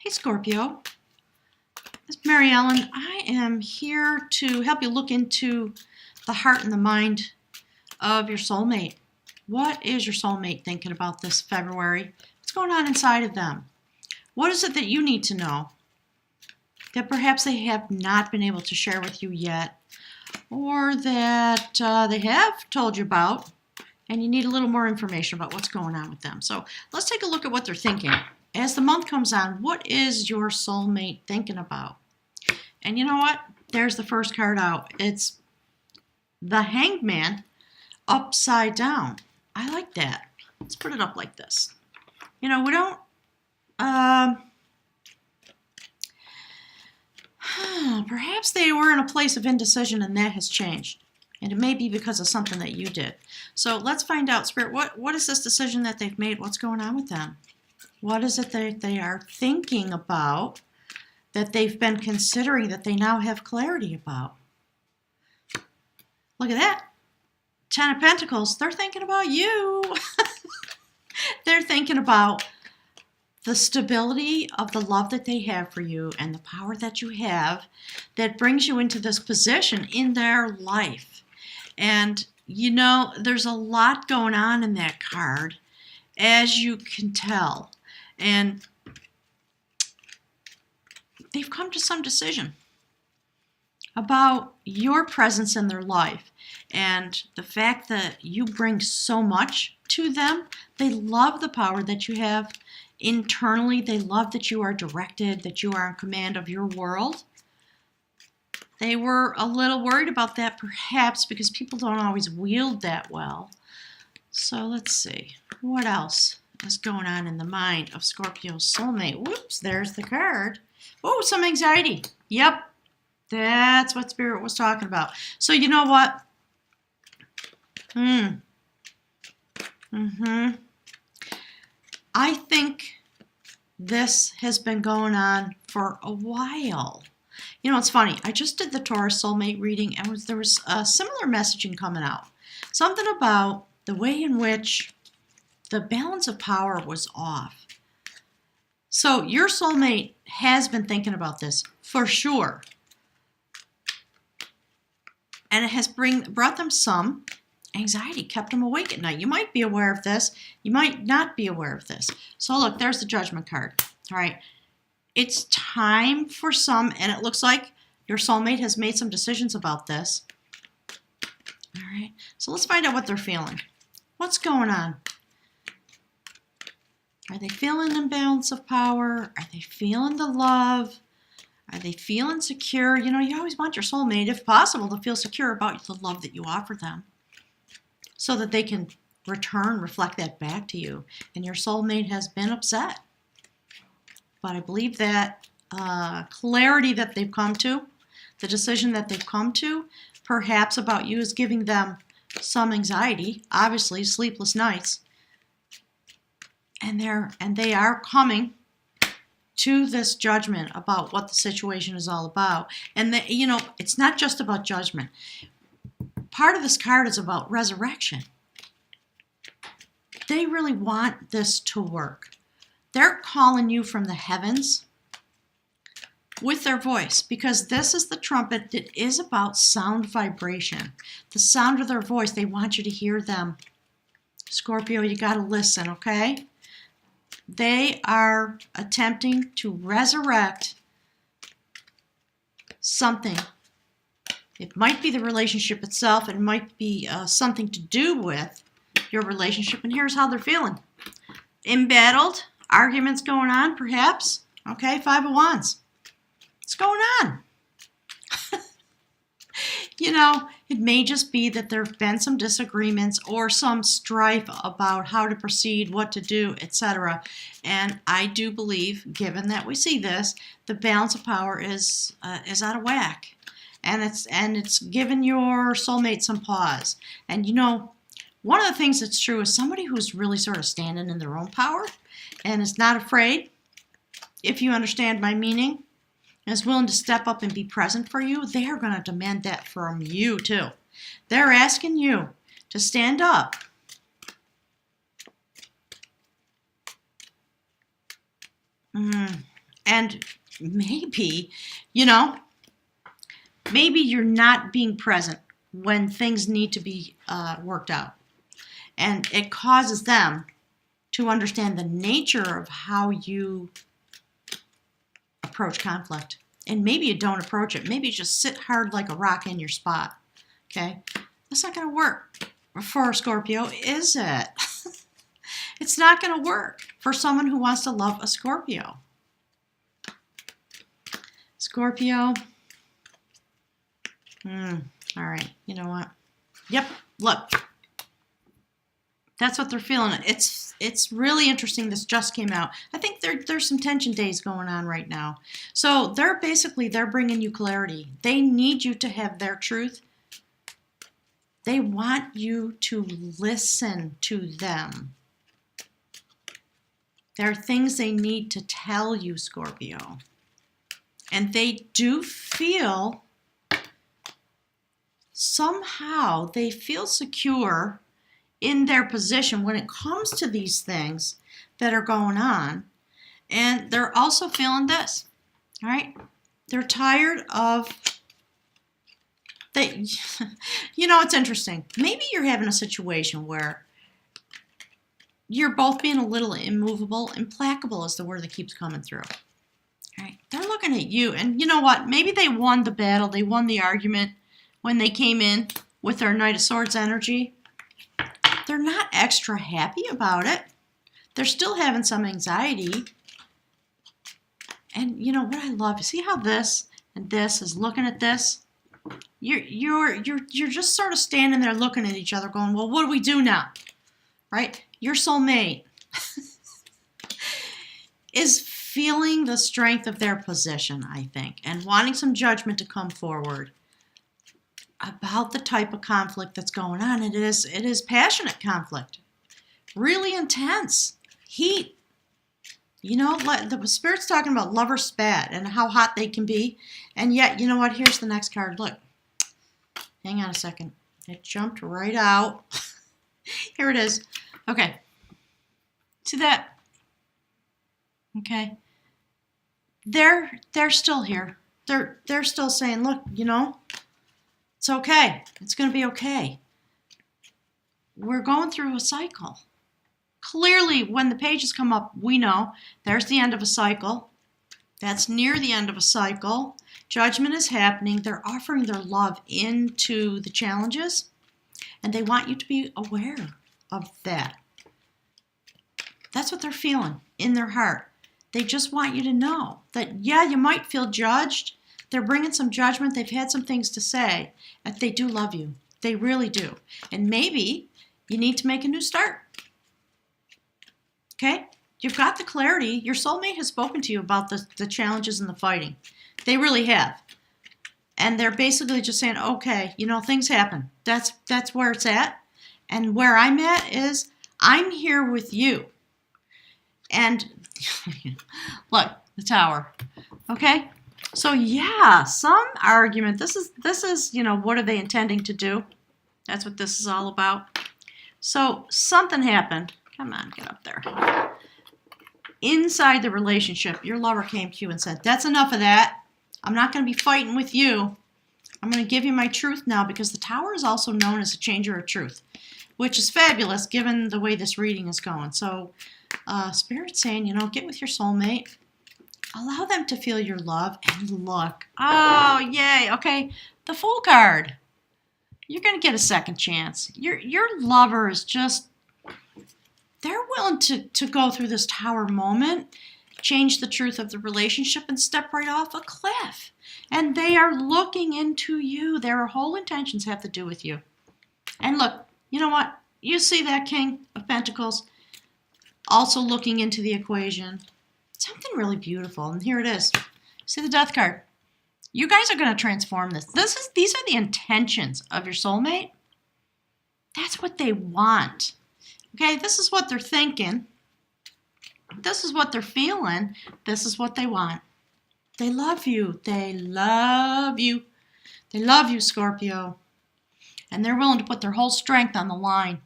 Hey Scorpio, this is Mary Ellen. I am here to help you look into the heart and the mind of your soulmate. What is your soulmate thinking about this February? What's going on inside of them? What is it that you need to know that perhaps they have not been able to share with you yet, or that they have told you about and you need a little more information about what's going on with them? So let's take a look at what they're thinking. As the month comes on, what is your soulmate thinking about? And you know what? There's the first card out. It's the Hanged Man upside down. I like that. Let's put it up like this. You know, we don't... perhaps they were in a place of indecision and that has changed. And it may be because of something that you did. So let's find out, Spirit, what is this decision that they've made? What's going on with them? What is it that they are thinking about, that they've been considering, that they now have clarity about? Look at that. 10 of Pentacles. They're thinking about you. They're thinking about the stability of the love that they have for you and the power that you have that brings you into this position in their life. And, you know, there's a lot going on in that card, as you can tell. And they've come to some decision about your presence in their life and the fact that you bring so much to them. They love the power that you have internally. They love that you are directed, that you are in command of your world. They were a little worried about that perhaps because people don't always wield that well. So let's see. What else is going on in the mind of Scorpio's soulmate? Whoops, there's the card. Oh, some anxiety. Yep, that's what Spirit was talking about. So you know what? I think this has been going on for a while. You know, it's funny. I just did the Taurus soulmate reading, and there was a similar messaging coming out. Something about the way in which the balance of power was off. So your soulmate has been thinking about this for sure. And it has brought them some anxiety, kept them awake at night. You might be aware of this. You might not be aware of this. So look, there's the Judgment card. All right. It's time for some, and it looks like your soulmate has made some decisions about this. All right. So let's find out what they're feeling. What's going on? Are they feeling imbalance of power? Are they feeling the love? Are they feeling secure? You know, you always want your soulmate, if possible, to feel secure about the love that you offer them so that they can reflect that back to you. And your soulmate has been upset. But I believe that clarity that they've come to, the decision that they've come to, perhaps about you, is giving them some anxiety, obviously, sleepless nights. And they are coming to this judgment about what the situation is all about. And you know, it's not just about judgment. Part of this card is about resurrection. They really want this to work. They're calling you from the heavens with their voice, because this is the trumpet that is about sound vibration. The sound of their voice, they want you to hear them. Scorpio, you got to listen, okay? They are attempting to resurrect something. It might be the relationship itself. It might be something to do with your relationship. And here's how they're feeling. Embattled. Arguments going on, perhaps. Okay, 5 of Wands. What's going on? You know, it may just be that there have been some disagreements or some strife about how to proceed, what to do, etc. And I do believe, given that we see this, the balance of power is out of whack, and it's given your soulmate some pause. And you know, one of the things that's true is somebody who's really sort of standing in their own power and is not afraid, if you understand my meaning, is willing to step up and be present for you, they are going to demand that from you too. They're asking you to stand up. And maybe, maybe you're not being present when things need to be worked out. And it causes them to understand the nature of how you approach conflict. And maybe you don't approach it. Maybe you just sit hard like a rock in your spot. Okay? That's not going to work for a Scorpio, is it? It's not going to work for someone who wants to love a Scorpio. Scorpio. All right. You know what? Yep. Look. That's what they're feeling. It's really interesting. This just came out. I think there's some tension days going on right now. So they're bringing you clarity. They need you to have their truth. They want you to listen to them. There are things they need to tell you, Scorpio. And they do feel, somehow, they feel secure in their position when it comes to these things that are going on. And they're also feeling this, all right? They're tired of, it's interesting. Maybe you're having a situation where you're both being a little immovable. Implacable is the word that keeps coming through. All right? They're looking at you, and you know what? Maybe they won the battle. They won the argument when they came in with their Knight of Swords energy. They're not extra happy about it. They're still having some anxiety. And you know what I love? See how this and this is looking at this? You're just sort of standing there looking at each other going, well, what do we do now? Right? Your soulmate is feeling the strength of their position, I think, and wanting some judgment to come forward about the type of conflict that's going on. It is passionate conflict, really intense, heat. The Spirit's talking about lover spat and how hot they can be, and yet, you know what? Here's the next card. Look, hang on a second. It jumped right out. Here it is. Okay. See that? Okay. They're still here. They're still saying, look, it's okay. It's going to be okay. We're going through a cycle. Clearly, when the pages come up, we know there's the end of a cycle. That's near the end of a cycle. Judgment is happening. They're offering their love into the challenges, and they want you to be aware of that. That's what they're feeling in their heart. They just want you to know that, yeah, you might feel judged. They're bringing some judgment. They've had some things to say, and they do love you. They really do. And maybe you need to make a new start. Okay? You've got the clarity. Your soulmate has spoken to you about the challenges and the fighting. They really have. And they're basically just saying, okay, things happen. That's where it's at. And where I'm at is I'm here with you. And look, the Tower. Okay? So yeah, some argument. This is, what are they intending to do? That's what this is all about. So something happened. Come on, get up there. Inside the relationship, your lover came to you and said, that's enough of that. I'm not going to be fighting with you. I'm going to give you my truth now, because the Tower is also known as a changer of truth, which is fabulous given the way this reading is going. So Spirit's saying, get with your soulmate. Allow them to feel your love, and look. Oh, yay. Okay, the Fool card. You're going to get a second chance. Your lover is just, they're willing to go through this Tower moment, change the truth of the relationship, and step right off a cliff. And they are looking into you. Their whole intentions have to do with you. And look, you know what? You see that King of Pentacles also looking into the equation. Something really beautiful. And here it is. See the Death card. You guys are going to transform this. These are the intentions of your soulmate. That's what they want. Okay, this is what they're thinking. This is what they're feeling. This is what they want. They love you. They love you. They love you, Scorpio. And they're willing to put their whole strength on the line.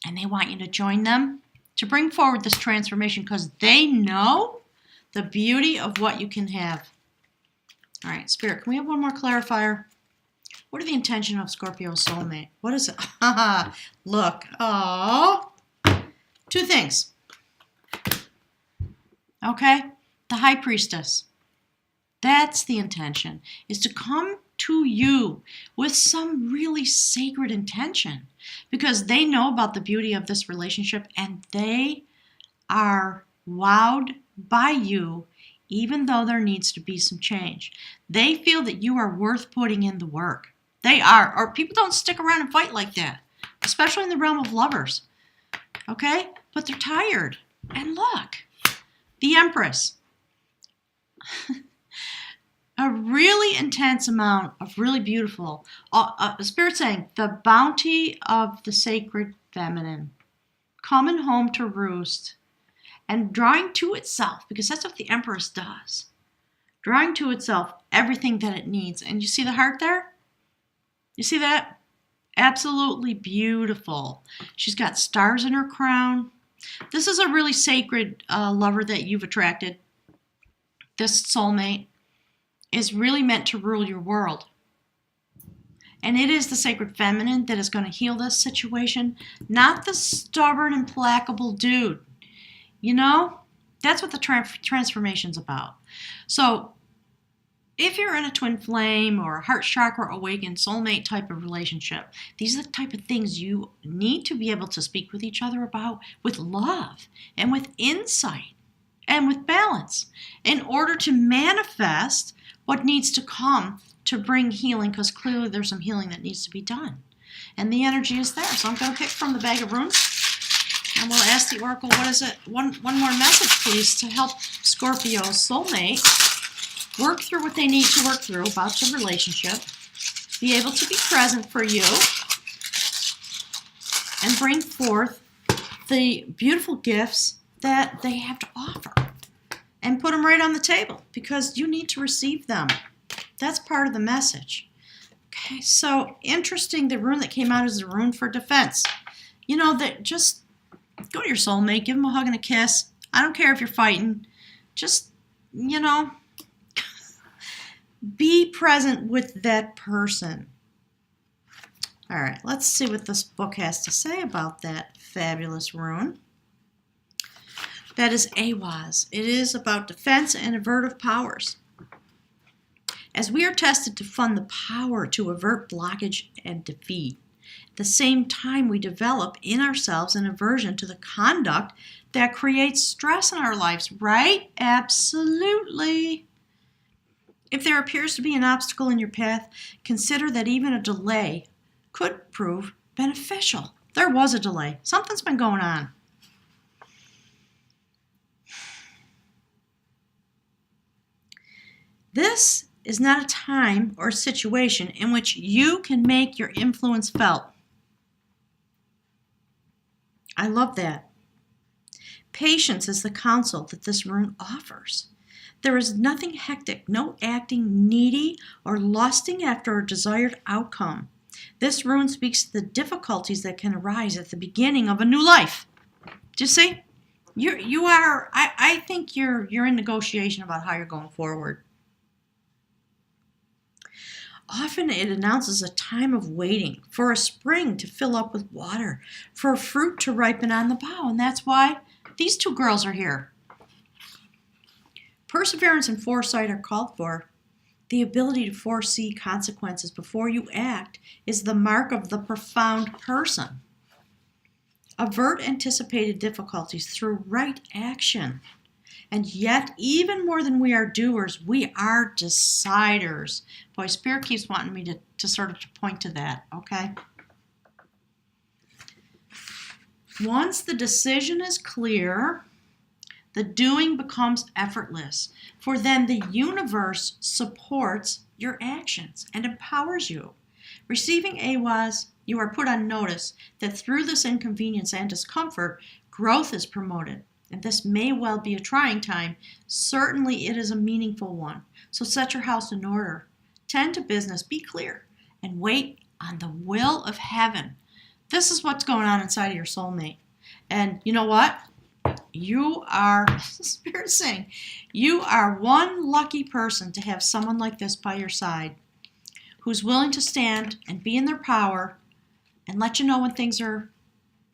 And they want you to join them to bring forward this transformation, because they know The beauty of what you can have. All right, Spirit, can we have one more clarifier? What are the intention of Scorpio's soulmate? What is it? Look. Oh. Two things. Okay? The High Priestess. That's the intention, is to come to you with some really sacred intention because they know about the beauty of this relationship and they are wowed by you even though there needs to be some change. They feel that you are worth putting in the work. They are. Or people don't stick around and fight like that, especially in the realm of lovers. Okay? But they're tired. And look, the Empress. A really intense amount of really beautiful, Spirit saying, the bounty of the sacred feminine, coming home to roost and drawing to itself, because that's what the Empress does, drawing to itself everything that it needs. And you see the heart there? You see that? Absolutely beautiful. She's got stars in her crown. This is a really sacred lover that you've attracted. This soulmate is really meant to rule your world. And it is the sacred feminine that is going to heal this situation, not the stubborn, implacable dude. You know, that's what the transformation's about. So if you're in a twin flame or a heart chakra awakened soulmate type of relationship, these are the type of things you need to be able to speak with each other about with love and with insight and with balance in order to manifest what needs to come to bring healing, because clearly there's some healing that needs to be done. And the energy is there. So I'm going to pick from the bag of runes. And we'll ask the Oracle, what is it? One more message, please, to help Scorpio's soulmate work through what they need to work through about the relationship, be able to be present for you, and bring forth the beautiful gifts that they have to offer. And put them right on the table because you need to receive them. That's part of the message. Okay, so interesting. The rune that came out is the rune for defense. You know, that just go to your soulmate, give them a hug and a kiss. I don't care if you're fighting. Just, you know, be present with that person. All right, let's see what this book has to say about that fabulous rune. That is Awaz. It is about defense and avertive powers. As we are tested to fund the power to avert blockage and defeat, at the same time we develop in ourselves an aversion to the conduct that creates stress in our lives, right? Absolutely. If there appears to be an obstacle in your path, consider that even a delay could prove beneficial. There was a delay. Something's been going on. This is not a time or situation in which you can make your influence felt. I love that. Patience is the counsel that this rune offers. There is nothing hectic, no acting needy or lusting after a desired outcome. This rune speaks to the difficulties that can arise at the beginning of a new life. Do you see? I think you're in negotiation about how you're going forward. Often it announces a time of waiting for a spring to fill up with water, for a fruit to ripen on the bough, and that's why these two girls are here. Perseverance and foresight are called for. The ability to foresee consequences before you act is the mark of the profound person. Avert anticipated difficulties through right action. And yet, even more than we are doers, we are deciders. Boy, Spirit keeps wanting me to sort of point to that, okay? Once the decision is clear, the doing becomes effortless, for then the universe supports your actions and empowers you. Receiving Awaz, you are put on notice that through this inconvenience and discomfort, growth is promoted. And this may well be a trying time. Certainly it is a meaningful one. So set your house in order. Tend to business, be clear, and wait on the will of heaven. This is what's going on inside of your soulmate. And you know what? you are, Spirit saying, you are one lucky person to have someone like this by your side who's willing to stand and be in their power and let you know when things are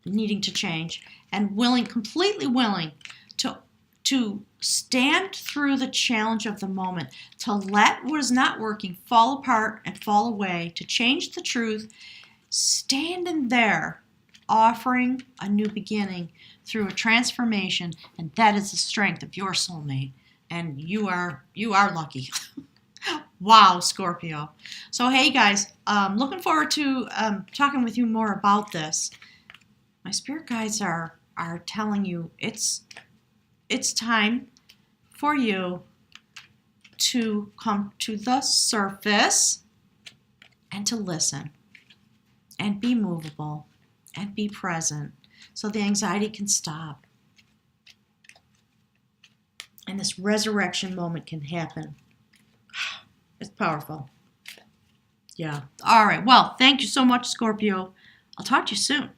needing to change, and completely willing to stand through the challenge of the moment, to let what is not working fall apart and fall away, to change the truth, standing there, offering a new beginning through a transformation, and that is the strength of your soulmate. And you are lucky. Wow, Scorpio. So hey guys, looking forward to talking with you more about this. My spirit guides are telling you it's time for you to come to the surface and to listen and be movable and be present so the anxiety can stop and this resurrection moment can happen. It's powerful. Yeah. All right. Well, thank you so much, Scorpio. I'll talk to you soon.